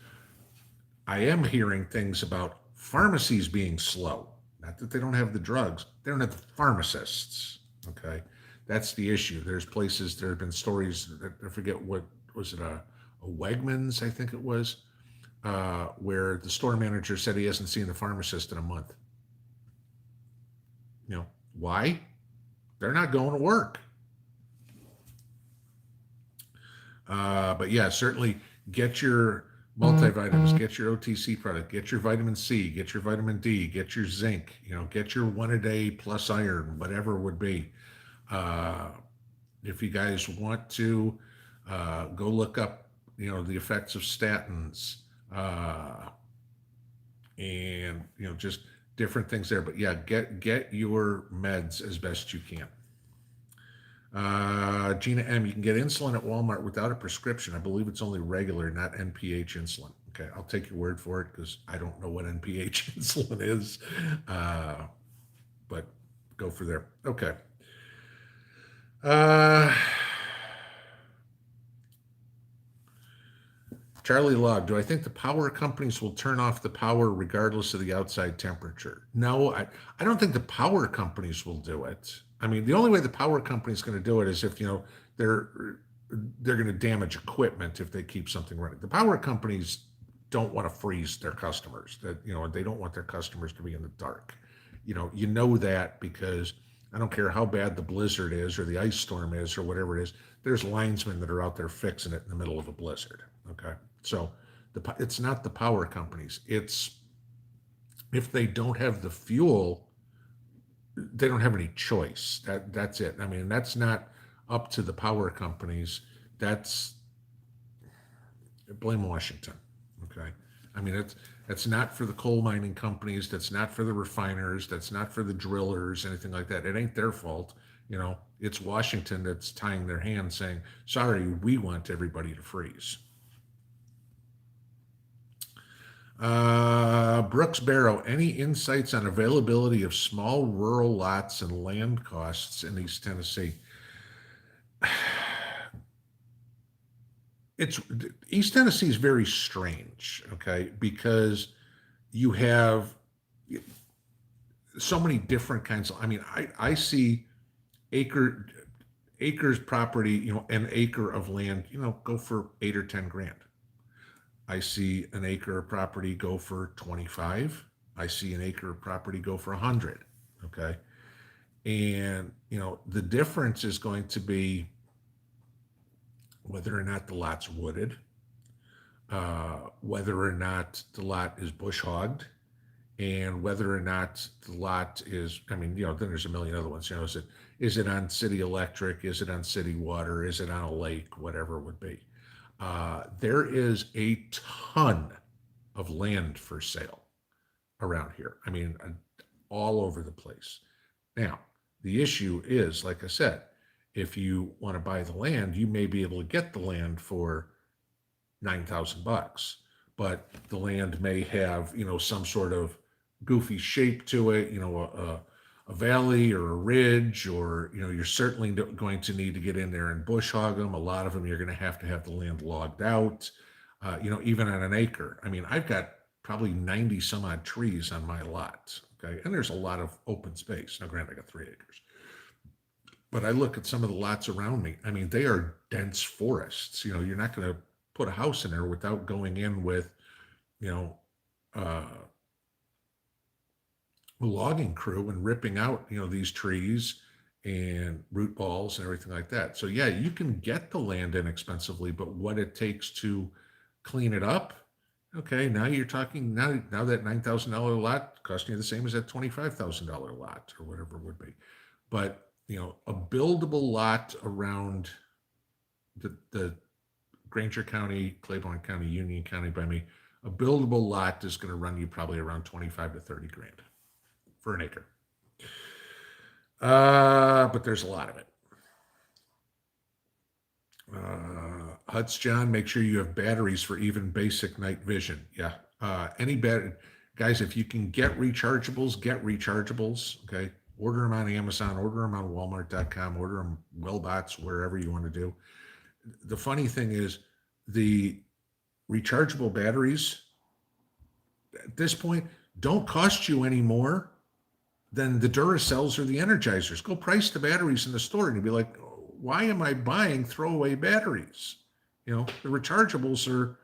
[SPEAKER 1] I am hearing things about pharmacies being slow. Not that they don't have the drugs, they don't have the pharmacists. Okay. That's the issue. There's places, there have been stories, I forget what was it, a Wegmans, I think it was, where the store manager said he hasn't seen the pharmacist in a month. Why? They're not going to work. But yeah, certainly get your multivitamins, get your OTC product, get your vitamin C, get your vitamin D, get your zinc, get your 1 a day plus iron, whatever it would be. If you guys want to, go look up, the effects of statins, and, just different things there. But yeah, get your meds as best you can. Gina M, you can get insulin at Walmart without a prescription. I believe it's only regular, not NPH insulin. Okay, I'll take your word for it because I don't know what NPH insulin is. But go for there. Okay. Charlie Log, do I think the power companies will turn off the power regardless of the outside temperature? No, I don't think the power companies will do it. I mean, the only way the power company is going to do it is if, they're going to damage equipment if they keep something running. The power companies don't want to freeze their customers. That, they don't want their customers to be in the dark. You know that because I don't care how bad the blizzard is or the ice storm is or whatever it is, there's linesmen that are out there fixing it in the middle of a blizzard. Okay. So it's not the power companies. It's if they don't have the fuel, they don't have any choice. That's it. I mean, that's not up to the power companies. That's blame Washington. Okay. I mean, that's not for the coal mining companies. That's not for the refiners. That's not for the drillers, anything like that. It ain't their fault. It's Washington that's tying their hands saying, sorry, we want everybody to freeze. Brooks Barrow, any insights on availability of small rural lots and land costs in East Tennessee? It's East Tennessee is very strange, okay, because you have so many different kinds of. I mean, I see acres property, an acre of land, go for 8 or 10 grand. I see an acre of property go for 25. I see an acre of property go for 100. Okay. And, the difference is going to be whether or not the lot's wooded, whether or not the lot is bush hogged, and whether or not the lot is, I mean, then there's a million other ones. Is it on city electric? Is it on city water? Is it on a lake? Whatever it would be. There is a ton of land for sale around here. I mean, all over the place. Now, the issue is, like I said, if you want to buy the land, you may be able to get the land for $9,000, but the land may have, some sort of goofy shape to it, a valley or a ridge, or you're certainly going to need to get in there and bush hog them. A lot of them you're going to have the land logged out. Even on an acre. I mean, I've got probably 90 some odd trees on my lot. Okay, and there's a lot of open space. Now, granted, I got 3 acres, but I look at some of the lots around me. I mean, they are dense forests. You're not going to put a house in there without going in with, a logging crew and ripping out, these trees and root balls and everything like that. So yeah, you can get the land inexpensively, but what it takes to clean it up. Okay, now you're talking now that $9,000 lot costing you the same as that $25,000 lot or whatever it would be. But a buildable lot around the Granger County, Claiborne County, Union County by me, a buildable lot is going to run you probably around 25 to 30 grand for an acre. But there's a lot of it. Huts John, make sure you have batteries for even basic night vision. Yeah. Any battery, guys, if you can get rechargeables, get rechargeables. Okay. Order them on Amazon, order them on Walmart.com, order them Wellbots, wherever you want to do. The funny thing is the rechargeable batteries at this point don't cost you any more than the Duracells or the Energizers. Go price the batteries in the store and you'll be like, why am I buying throwaway batteries? The rechargeables are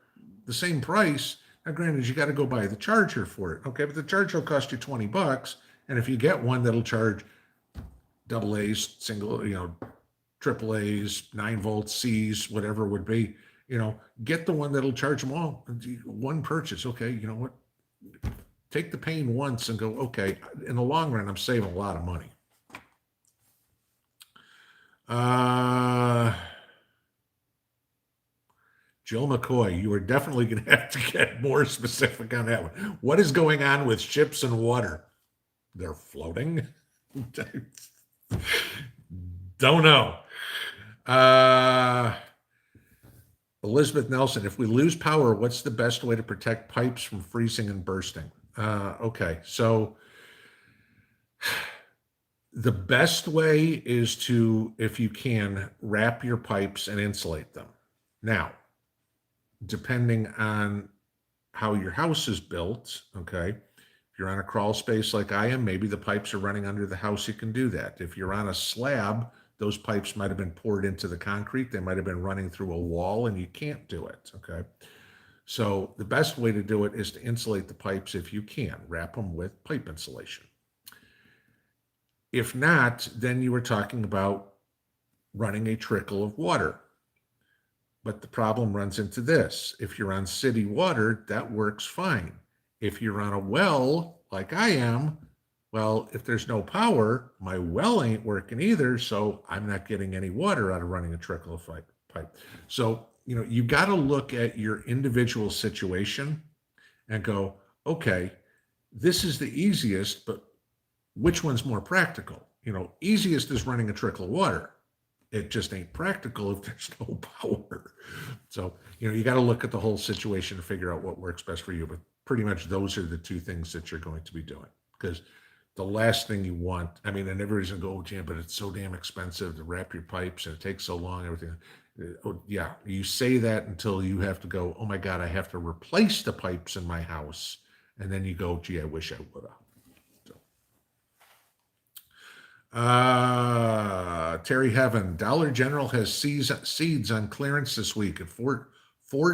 [SPEAKER 1] the same price. Now, granted, you got to go buy the charger for it. Okay, but the charger will cost you $20. And if you get one that'll charge double A's, single, triple A's, 9-volt C's, whatever it would be, get the one that'll charge them all. One purchase. Okay, you know what? Take the pain once and go, okay, in the long run, I'm saving a lot of money. Jill McCoy, you are definitely going to have to get more specific on that one. What is going on with ships and water? They're floating? Don't know. Elizabeth Nelson, if we lose power, what's the best way to protect pipes from freezing and bursting? Okay, so the best way is to, if you can, wrap your pipes and insulate them. Now, depending on how your house is built, okay, if you're on a crawl space like I am, maybe the pipes are running under the house, you can do that. If you're on a slab, those pipes might have been poured into the concrete. They might have been running through a wall and you can't do it, okay? So the best way to do it is to insulate the pipes if you can. Wrap them with pipe insulation. If not, then you were talking about running a trickle of water. But the problem runs into this. If you're on city water, that works fine. If you're on a well, like I am, well, if there's no power, my well ain't working either, so I'm not getting any water out of running a trickle of pipe. So, you got to look at your individual situation and go, okay, this is the easiest, but which one's more practical? Easiest is running a trickle of water. It just ain't practical if there's no power. So, you got to look at the whole situation and figure out what works best for you. But pretty much those are the two things that you're going to be doing. Because the last thing you want, and everybody's going to go, oh, Jan, but it's so damn expensive to wrap your pipes and it takes so long, everything. Oh, yeah, you say that until you have to go, oh my God, I have to replace the pipes in my house. And then you go, gee, I wish I would have. Terry Heaven, Dollar General has seeds on clearance this week at 4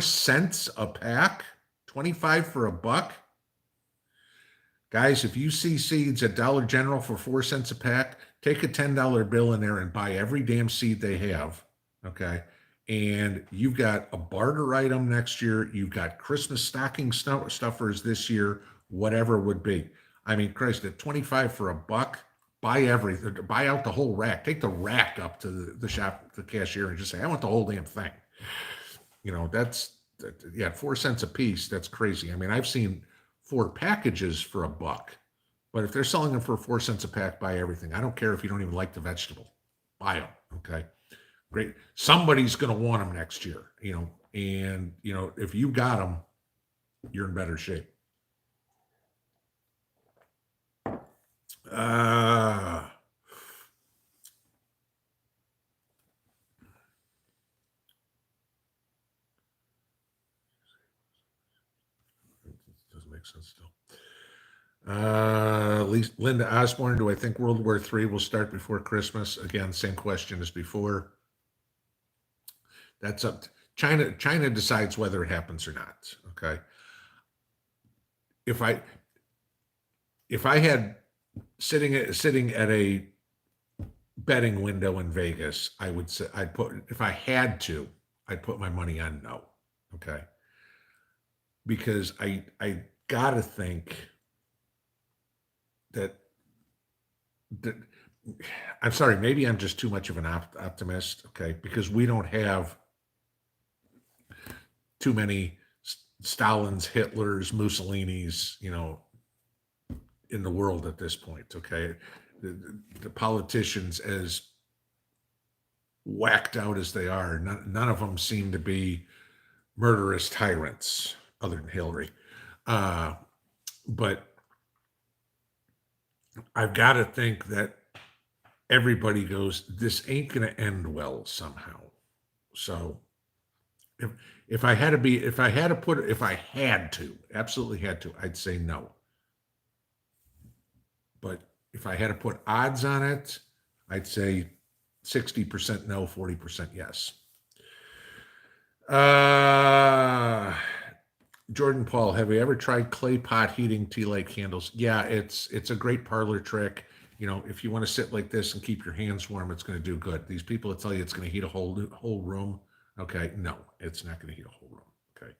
[SPEAKER 1] cents a pack, 25 for $1. Guys, if you see seeds at Dollar General for 4 cents a pack, take a $10 bill in there and buy every damn seed they have. Okay. And you've got a barter item next year. You've got Christmas stocking stuffers this year, whatever it would be. I mean, Christ, at 25 for $1, buy everything, buy out the whole rack. Take the rack up to the shop, the cashier, and just say, I want the whole damn thing. Yeah, 4 cents a piece. That's crazy. I mean, I've seen 4 packages for $1, but if they're selling them for 4 cents a pack, buy everything. I don't care if you don't even like the vegetable, buy them. Okay, great. Somebody's going to want them next year, and if you got them, you're in better shape. Doesn't make sense still. Linda Osborne, do I think World War III will start before Christmas? Again, same question as before. That's up to China. China decides whether it happens or not. Okay. If I had sitting at a betting window in Vegas, I would say if I had to, I'd put my money on no. Okay. Because I gotta think that I'm sorry, maybe I'm just too much of an optimist. Okay. Because we don't have too many Stalins, Hitlers, Mussolinis, in the world at this point. Okay. The politicians, as whacked out as they are, none of them seem to be murderous tyrants other than Hillary. But I've got to think that everybody goes, this ain't going to end well somehow. So if I had to, absolutely had to, I'd say no. But if I had to put odds on it, I'd say 60% no, 40% yes. Jordan Paul, have you ever tried clay pot heating tea light candles? Yeah, it's a great parlor trick. If you want to sit like this and keep your hands warm, it's going to do good. These people that tell you it's going to heat a whole room, okay, no, it's not going to heat a whole room. Okay,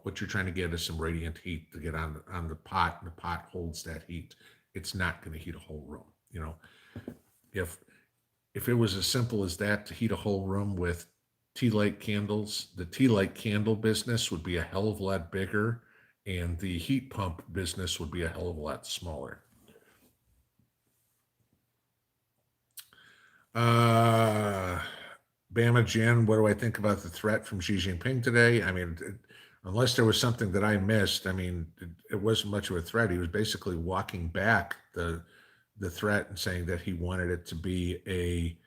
[SPEAKER 1] what you're trying to get is some radiant heat to get on the pot, and the pot holds that heat. It's not going to heat a whole room. If it was as simple as that to heat a whole room with tea light candles, the tea light candle business would be a hell of a lot bigger, and the heat pump business would be a hell of a lot smaller. Bama Jen, what do I think about the threat from Xi Jinping today? I mean, unless there was something that I missed, I mean, it wasn't much of a threat. He was basically walking back the threat and saying that he wanted it to be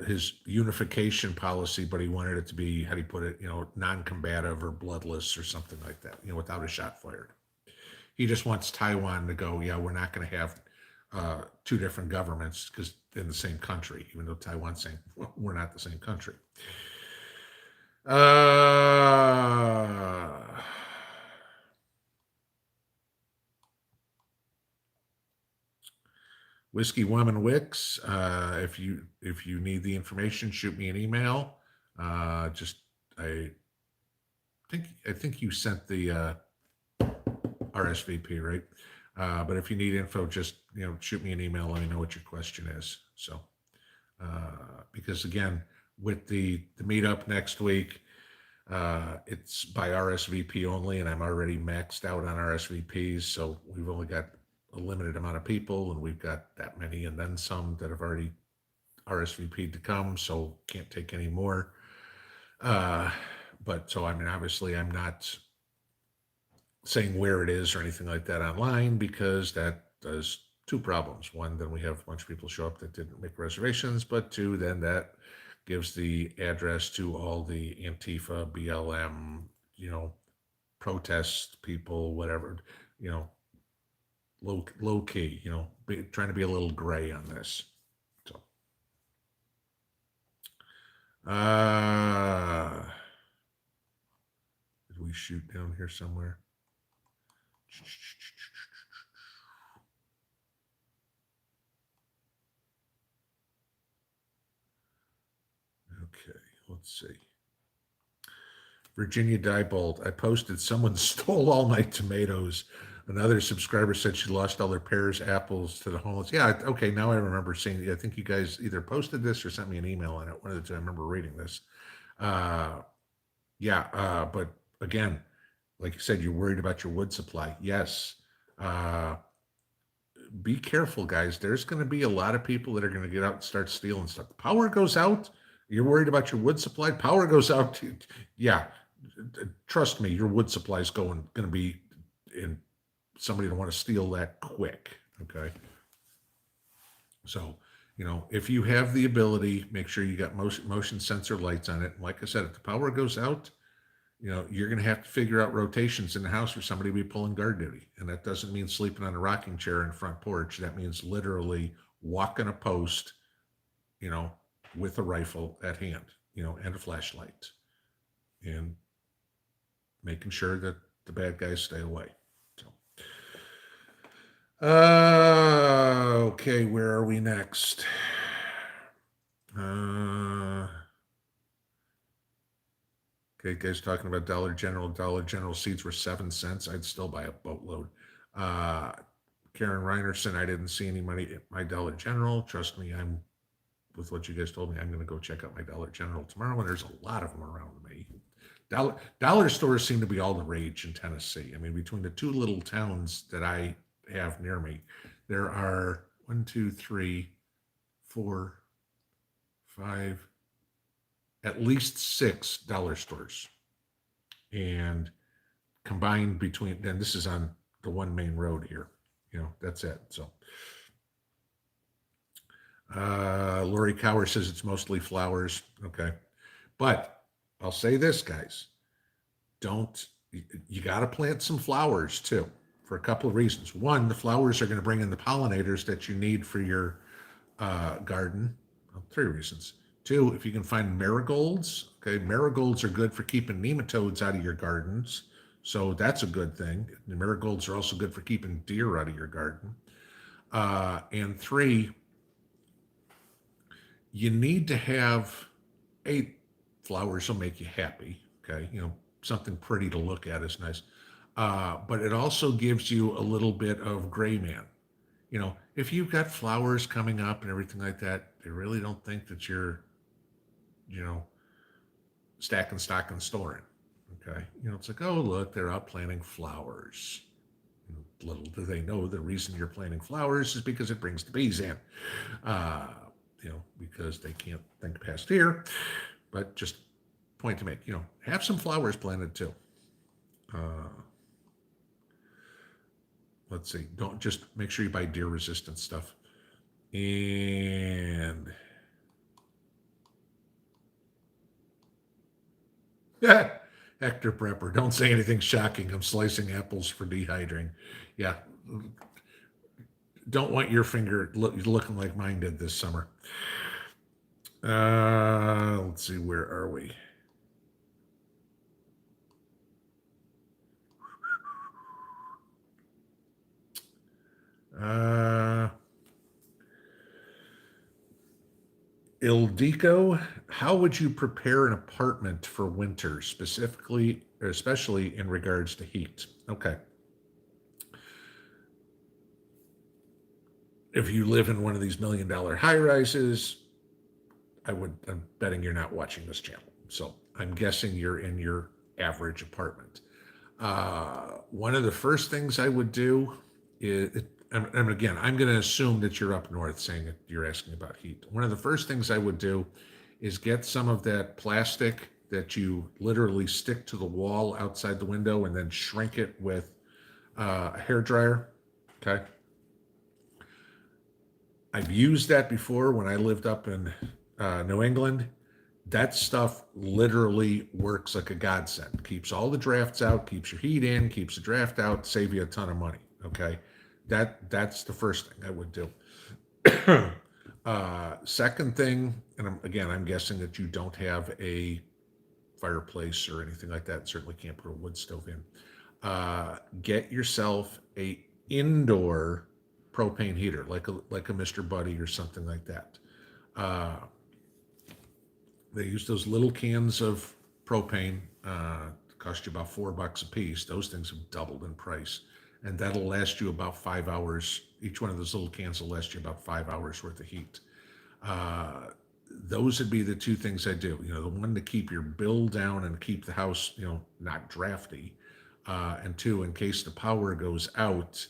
[SPEAKER 1] his unification policy, but he wanted it to be, how do you put it, non-combative or bloodless or something like that, without a shot fired. He just wants Taiwan to go, yeah, we're not going to have 2 different governments because in the same country, even though Taiwan's saying, well, we're not the same country. Whiskey Woman Wicks, if you need the information, shoot me an email. I think you sent the RSVP, right? But if you need info, just shoot me an email. Let me know what your question is. So, because again, with the meetup next week, It's by RSVP only, and I'm already maxed out on RSVPs, so we've only got a limited amount of people, and we've got that many and then some that have already RSVP'd to come, so can't take any more. Uh, but so, I mean, obviously, I'm not saying where it is or anything like that online because that does two problems. One, then we have a bunch of people show up that didn't make reservations, but two, then that gives the address to all the Antifa, BLM, protest people, whatever, you know, low key, trying to be a little gray on this. So, did we shoot down here somewhere? Okay, let's see. Virginia Diebold, I posted someone stole all my tomatoes. Another subscriber said she lost all her pears, apples to the homeless. Yeah, okay, now I remember seeing. I think you guys either posted this or sent me an email on it. One of the two. I remember reading this. But again, like you said, you're worried about your wood supply. Yes. Be careful, guys. There's going to be a lot of people that are going to get out and start stealing stuff. Power goes out. You're worried about your wood supply. Power goes out. Yeah, trust me, your wood supply is going to be in. Somebody don't want to steal that quick. Okay. So, if you have the ability, make sure you got motion sensor lights on it. Like I said, if the power goes out, you're going to have to figure out rotations in the house for somebody to be pulling guard duty. And that doesn't mean sleeping on a rocking chair in the front porch. That means literally walking a post, with a rifle at hand, and a flashlight, and making sure that the bad guys stay away. So, okay, where are we next? Okay, guys, talking about Dollar General. Dollar General seeds were 7 cents. I'd still buy a boatload. Karen Reinerson, I didn't see any money at my Dollar General. Trust me, with what you guys told me, I'm going to go check out my Dollar General tomorrow, and there's a lot of them around me. Dollar stores seem to be all the rage in Tennessee. I mean, between the two little towns that I have near me, there are 1, 2, 3, 4, 5, at least 6 dollar stores. And combined between, then this is on the one main road here. That's it. So, Lori Cower says it's mostly flowers. Okay. But I'll say this, guys. You got to plant some flowers too, for a couple of reasons. One, the flowers are going to bring in the pollinators that you need for your garden. Well, 3 reasons. 2, if you can find marigolds, okay, marigolds are good for keeping nematodes out of your gardens. So that's a good thing. The marigolds are also good for keeping deer out of your garden. And 3, you need to have flowers will make you happy. Okay. Something pretty to look at is nice. But it also gives you a little bit of gray man. If you've got flowers coming up and everything like that, they really don't think that you're, stacking, stocking, storing. Okay. It's like, oh, look, they're out planting flowers. Little do they know the reason you're planting flowers is because it brings the bees in. Because they can't think past here. But just point to make, have some flowers planted too. Let's see. Don't just make sure you buy deer resistant stuff. And Hector Prepper, don't say anything shocking. I'm slicing apples for dehydrating. Yeah. Don't want your finger looking like mine did this summer. Let's see, where are we? Ildeco, how would you prepare an apartment for winter, specifically, or especially in regards to heat? Okay. If you live in one of these $1 million high rises, I'm betting you're not watching this channel. So I'm guessing you're in your average apartment. One of the first things I would do is, and again, I'm going to assume that you're up north, saying that you're asking about heat. One of the first things I would do is get some of that plastic that you literally stick to the wall outside the window and then shrink it with a hair dryer. Okay. I've used that before when I lived up in New England. That stuff literally works like a godsend. Keeps all the drafts out, keeps your heat in, keeps the draft out, save you a ton of money. Okay, that's the first thing I would do. Second thing, and I'm guessing that you don't have a fireplace or anything like that. Certainly can't put a wood stove in. Get yourself a indoor propane heater, like a Mr. Buddy or something like that. Uh, they use those little cans of propane. Cost you about $4 a piece. Those things have doubled in price, and that'll last you about 5 hours. Each one of those little cans will last you about 5 hours worth of heat. Uh, those would be the two things I do. The one to keep your bill down and keep the house, not drafty. And two, in case the power goes out,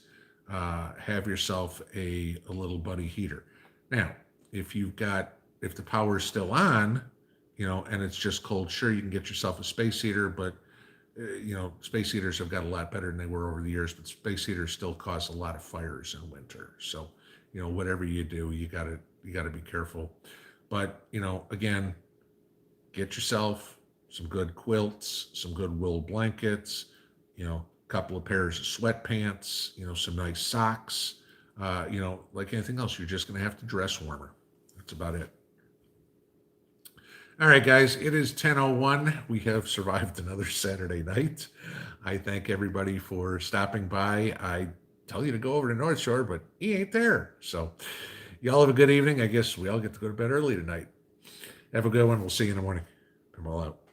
[SPEAKER 1] have yourself a little buddy heater. Now, if the power's still on, and it's just cold, sure, you can get yourself a space heater, but space heaters have got a lot better than they were over the years, but space heaters still cause a lot of fires in winter. So, whatever you do, you gotta be careful. But, again, get yourself some good quilts, some good wool blankets, a couple of pairs of sweatpants, some nice socks. Like anything else, you're just going to have to dress warmer. That's about it. All right, guys, it is 10:01. We have survived another Saturday night. I thank everybody for stopping by. I tell you to go over to North Shore, but he ain't there. So y'all have a good evening. I guess we all get to go to bed early tonight. Have a good one. We'll see you in the morning. Pinball out.